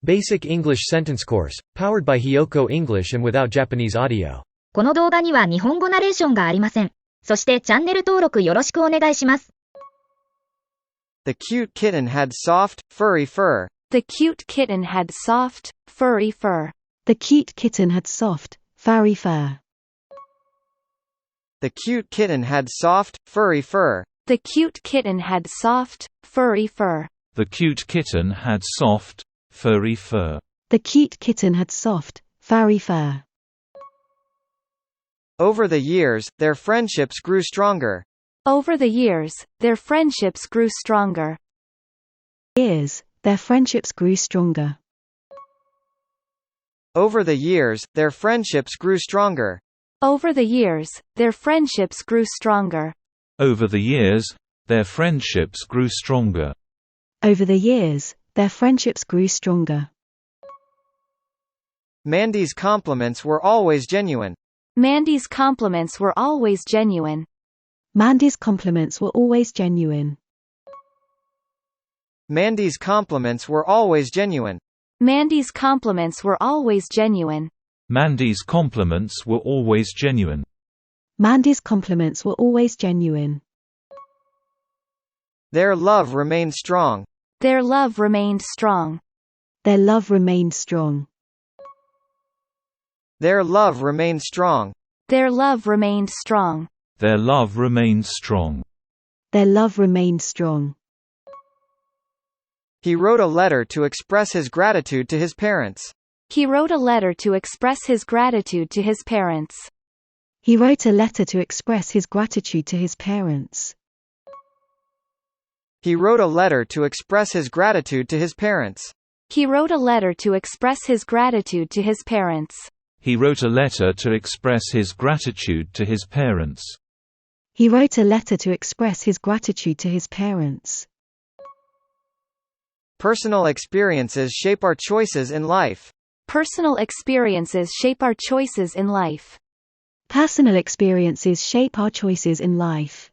Basic English Sentence Course, powered by HIYOKO English and without Japanese audio. この動画には日本語ナレーションがありません。そしてチャンネル登録よろしくお願いします。The cute kitten had soft, furry fur. The cute kitten had soft, furry fur. The cute kitten had soft, furry fur. The cute kitten had soft, furry fur. The cute kitten had soft, furry fur. The cute kitten had soft, furry fur. The cute kitten had soft, furry fur. Over the years, their friendships grew stronger. Over the years, their friendships grew stronger. Their friendships grew stronger. Over the years, their friendships grew stronger. Over the years, their friendships grew stronger. Over the years, their friendships grew stronger. Over the years, their friendships grew stronger. Mandy's compliments were always genuine. Mandy's compliments were always genuine. Mandy's compliments were always genuine. Mandy's compliments were always genuine. Mandy's compliments were always genuine. Mandy's compliments were always genuine. Mandy's compliments were always genuine. Their love remained strong. Their love remained strong. Their love remained strong. Their love remained strong. Their love remained strong. Their love remained strong. Their love remained strong. He wrote a letter to express his gratitude to his parents. He wrote a letter to express his gratitude to his parents. He wrote a letter to express his gratitude to his parents. He wrote a letter to express his gratitude to his parents. He wrote a letter to express his gratitude to his parents. He wrote a letter to express his gratitude to his parents. He wrote a letter to express his gratitude to his parents. Personal experiences shape our choices in life. Personal experiences shape our choices in life. Personal experiences shape our choices in life.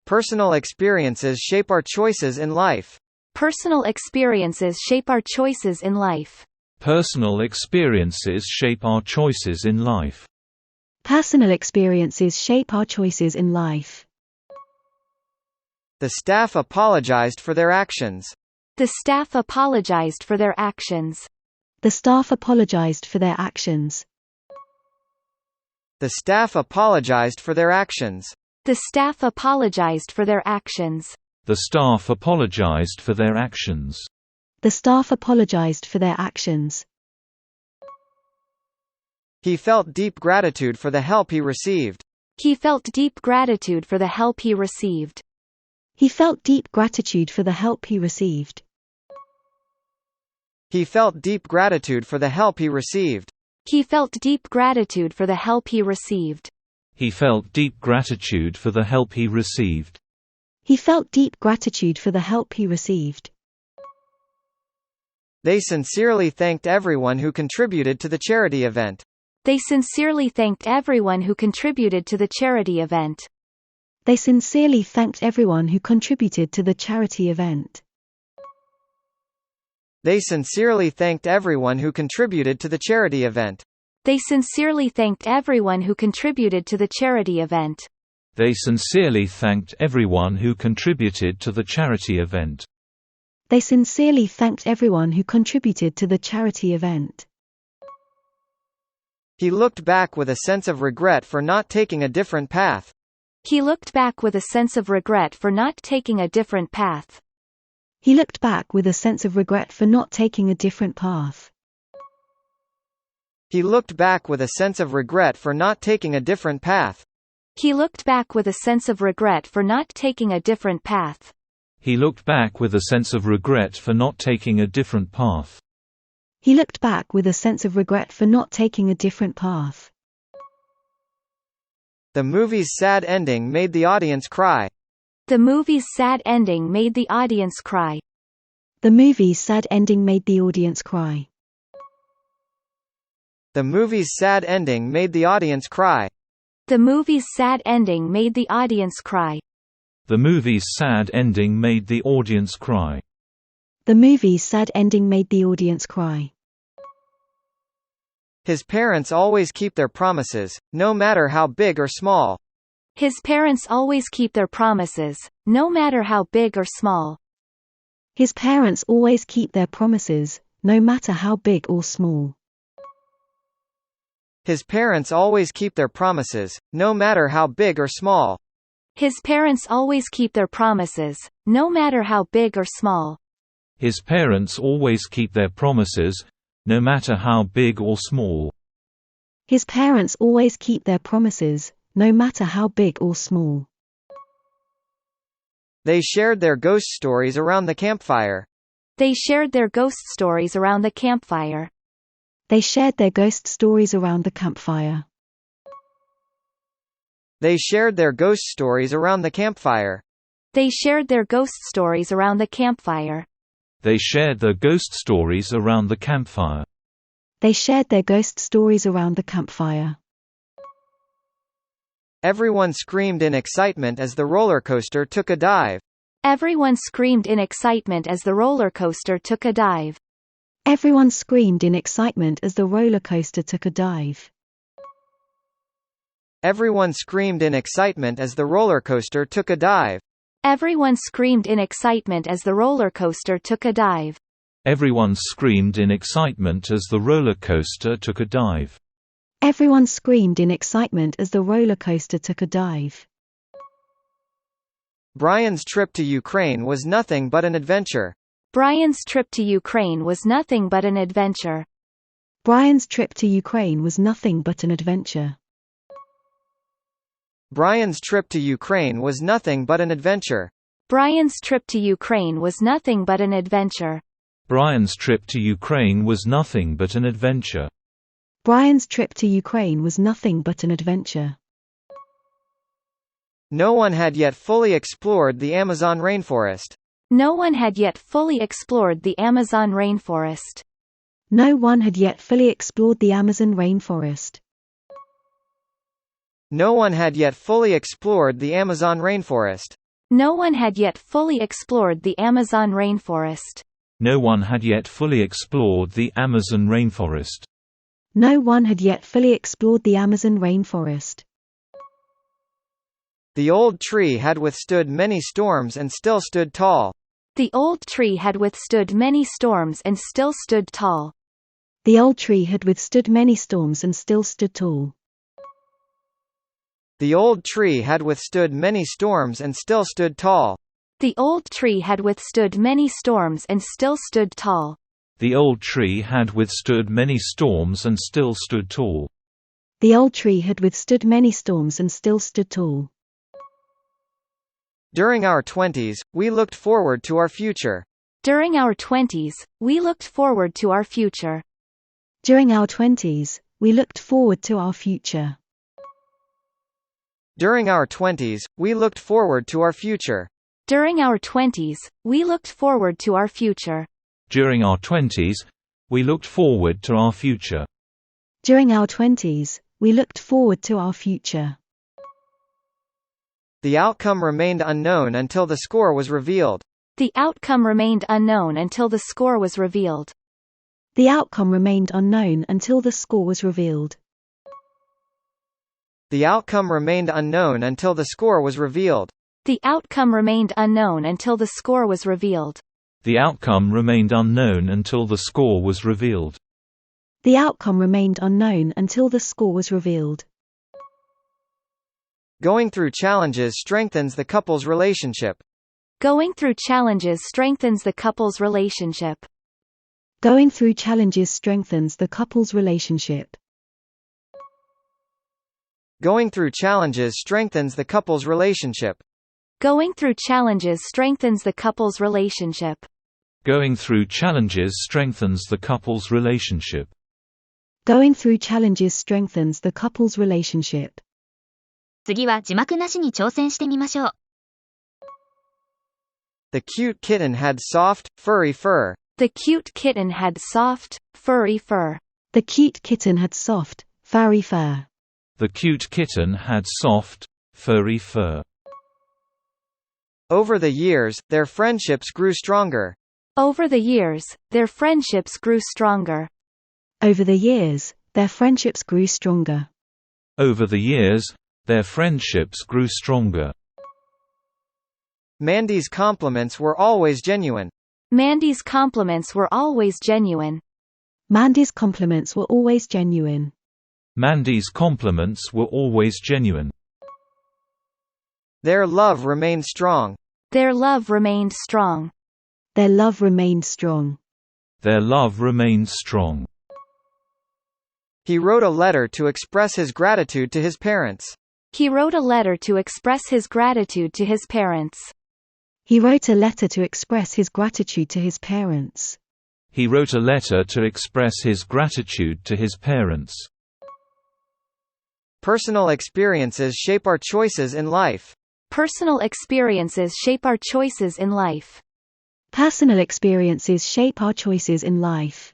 Personal experiences shape our choices in life. Personal experiences shape our choices in life. Personal experiences shape our choices in life. Personal experiences shape our choices in life. The staff apologized for their actions. The staff apologized for their actions. The staff apologized for their actions. The staff apologized for their actions. The staff apologized for their actions. The staff apologized for their actions. The staff apologized for their actions. He felt deep gratitude for the help he received. He felt deep gratitude for the help he received. He felt deep gratitude for the help he received. He felt deep gratitude for the help he received. He felt deep gratitude for the help he received. He felt deep gratitude for the help he received. He felt deep gratitude for the help he received. They sincerely thanked everyone who contributed to the charity event. They sincerely thanked everyone who contributed to the charity event. They sincerely thanked everyone who contributed to the charity event. They sincerely thanked everyone who contributed to the charity event. They sincerely thanked everyone who contributed to the charity event. They sincerely thanked everyone who contributed to the charity event. They sincerely thanked everyone who contributed to the charity event. He looked back with a sense of regret for not taking a different path. He looked back with a sense of regret for not taking a different path. He looked back with a sense of regret for not taking a different path. He looked back with a sense of regret for not taking a different path. He looked back with a sense of regret for not taking a different path. He looked back with a sense of regret for not taking a different path. He looked back with a sense of regret for not taking a different path. The movie's sad ending made the audience cry. The movie's sad ending made the audience cry. The movie's sad ending made the audience cry. The movie's sad ending made the audience cry. The movie's sad ending made the audience cry. The movie's sad ending made the audience cry. The movie's sad ending made the audience cry. His parents always keep their promises, no matter how big or small. His parents always keep their promises, no matter how big or small. His parents always keep their promises, no matter how big or small. His parents always keep their promises, no matter how big or small. His parents always keep their promises, no matter how big or small. His parents always keep their promises, no matter how big or small. His parents always keep their promises, no matter how big or small. They shared their ghost stories around the campfire. They shared their ghost stories around the campfire. They shared their ghost stories around the campfire. They shared their ghost stories around the campfire. They shared their ghost stories around the campfire. They shared their ghost stories around the campfire. They shared their ghost stories around the campfire. Everyone screamed in excitement as the roller coaster took a dive. Everyone screamed in excitement as the roller coaster took a dive. Everyone screamed in excitement as the roller coaster took a dive. Everyone screamed in excitement as the roller coaster took a dive. Everyone screamed in excitement as the roller coaster took a dive. Everyone screamed in excitement as the roller coaster took a dive. Everyone screamed in excitement as the roller coaster took a dive. Brian's trip to Ukraine was nothing but an adventure. Brian's trip to Ukraine was nothing but an adventure. Brian's trip to Ukraine was nothing but an adventure. Brian's trip to Ukraine was nothing but an adventure. Brian's trip to Ukraine was nothing but an adventure. Brian's trip to Ukraine was nothing but an adventure. Brian's trip to Ukraine was nothing but an adventure. No one had yet fully explored the Amazon rainforest. No one had yet fully explored the Amazon rainforest. No one had yet fully explored the Amazon rainforest. No one had yet fully explored the Amazon rainforest. No one had yet fully explored the Amazon rainforest. No one had yet fully explored the Amazon rainforest. No one had yet fully explored the Amazon rainforest. The old tree had withstood many storms and still stood tall. The old tree had withstood many storms and still stood tall. The old tree had withstood many storms and still stood tall. The old tree had withstood many storms and still stood tall. The old tree had withstood many storms and still stood tall. The old tree had withstood many storms and still stood tall. The old tree had withstood many storms and still stood tall. During our 20s, we looked forward to our future. During our 20s, we looked forward to our future. During our 20s, we looked forward to our future. During our 20s, we looked forward to our future. During our 20s, we looked forward to our future. During our 20s, we looked forward to our future. During our 20s, we looked forward to our future. The outcome remained unknown until the score was revealed. The outcome remained unknown until the score was revealed. The outcome remained unknown until the score was revealed. The outcome remained unknown until the score was revealed. The outcome remained unknown until the score was revealed. The outcome remained unknown until the score was revealed. The outcome remained unknown until the score was revealed. Going through challenges strengthens the couple's relationship. Going through challenges strengthens the couple's relationship. Going through challenges strengthens the couple's relationship. Going through challenges strengthens the couple's relationship. Going through challenges strengthens the couple's relationship. Going through challenges strengthens the couple's relationship. Going through challenges strengthens the couple's relationship. 次は字幕なしに挑戦してみましょう。The cute kitten had soft, furry fur. The cute kitten had soft, furry fur. The cute kitten had soft, furry fur. The cute kitten had soft, furry fur. Over the years, their friendships grew stronger. Over the years, their friendships grew stronger. Over the years, their friendships grew stronger. Over the years, their friendships grew stronger. Mandy's compliments were always genuine. Mandy's compliments were always genuine. Mandy's compliments were always genuine. Mandy's compliments were always genuine. Their love remained strong. Their love remained strong. Their love remained strong. Their love remained strong. He wrote a letter to express his gratitude to his parents. He wrote a letter to express his gratitude to his parents. He wrote a letter to express his gratitude to his parents. He wrote a letter to express his gratitude to his parents. Personal experiences shape our choices in life. Personal experiences shape our choices in life. Personal experiences shape our choices in life.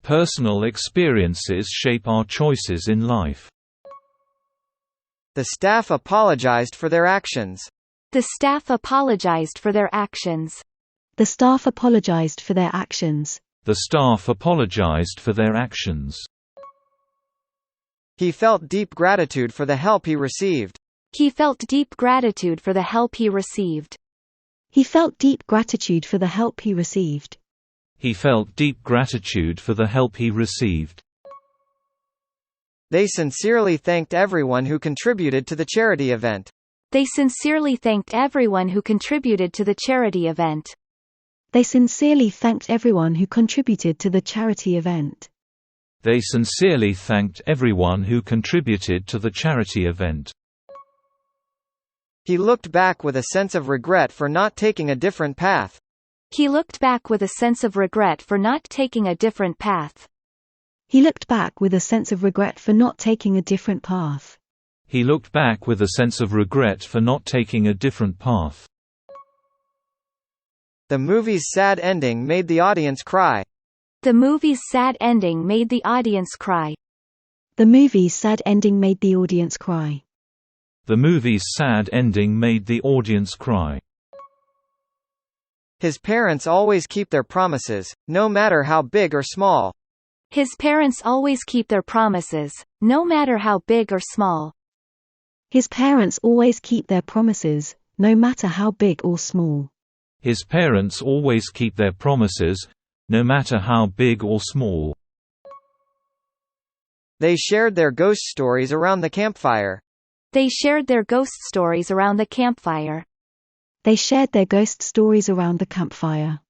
Personal experiences shape our choices in life. The staff apologized for their actions. The staff apologized for their actions. The staff apologized for their actions. The staff apologized for their actions. He felt deep gratitude for the help he received. He felt deep gratitude for the help he received. He felt deep gratitude for the help he received. He felt deep gratitude for the help he received. They sincerely thanked everyone who contributed to the charity event. They sincerely thanked everyone who contributed to the charity event. They sincerely thanked everyone who contributed to the charity event. They sincerely thanked everyone who contributed to the charity event. He looked back with a sense of regret for not taking a different path. He looked back with a sense of regret for not taking a different path. He looked back with a sense of regret for not taking a different path. He looked back with a sense of regret for not taking a different path. The movie's sad ending made the audience cry. The movie's sad ending made the audience cry. The movie's sad ending made the audience cry. The movie's sad ending made the audience cry. His parents always keep their promises, no matter how big or small. His parents always keep their promises, no matter how big or small. His parents always keep their promises, no matter how big or small. His parents always keep their promises, no matter how big or small. They shared their ghost stories around the campfire. They shared their ghost stories around the campfire. They shared their ghost stories around the campfire.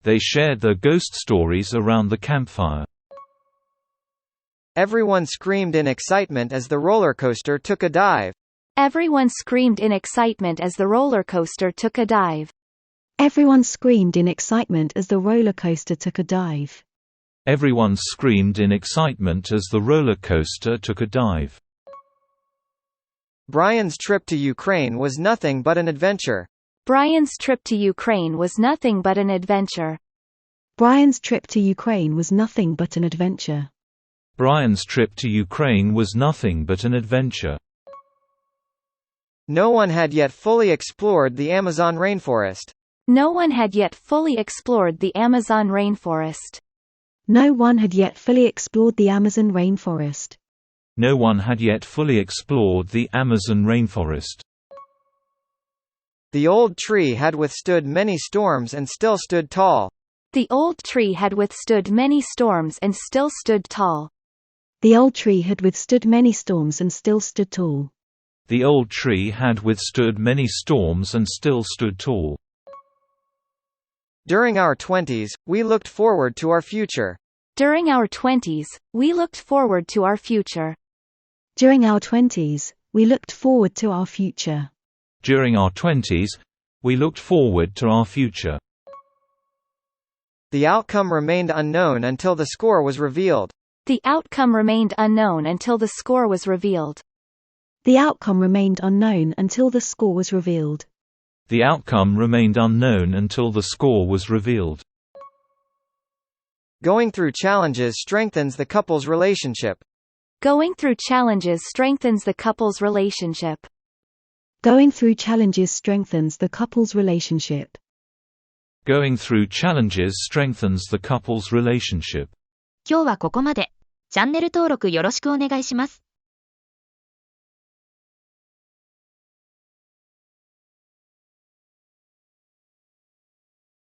They shared their ghost stories around the campfire. Everyone screamed in excitement as the roller coaster took a dive. Everyone screamed in excitement as the roller coaster took a dive. Everyone screamed in excitement as the roller coaster took a dive. Everyone screamed in excitement as the roller coaster took a dive. Brian's trip to Ukraine was nothing but an adventure. Brian's trip to Ukraine was nothing but an adventure. Brian's trip to Ukraine was nothing but an adventure. Brian's trip to Ukraine was nothing but an adventure. No one had yet fully explored the Amazon rainforest. No one had yet fully explored the Amazon rainforest. No one had yet fully explored the Amazon rainforest. No one had yet fully explored the Amazon rainforest. The old tree had withstood many storms and still stood tall. The old tree had withstood many storms and still stood tall. The old tree had withstood many storms and still stood tall. The old tree had withstood many storms and still stood tall. During our 20s, we looked forward to our future. During our 20s, we looked forward to our future. During our 20s, we looked forward to our future. During our 20s, we looked forward to our future. The outcome remained unknown until the score was revealed. The outcome remained unknown until the score was revealed. The outcome remained unknown until the score was revealed. The outcome remained unknown until the score was revealed. Going through challenges strengthens the couple's relationship. Going through challenges strengthens the couple's relationship. Going through challenges strengthens the couple's relationship. Going through challenges strengthens the couple's relationship. 今日はここまで。チャンネル登録よろしくお願いします。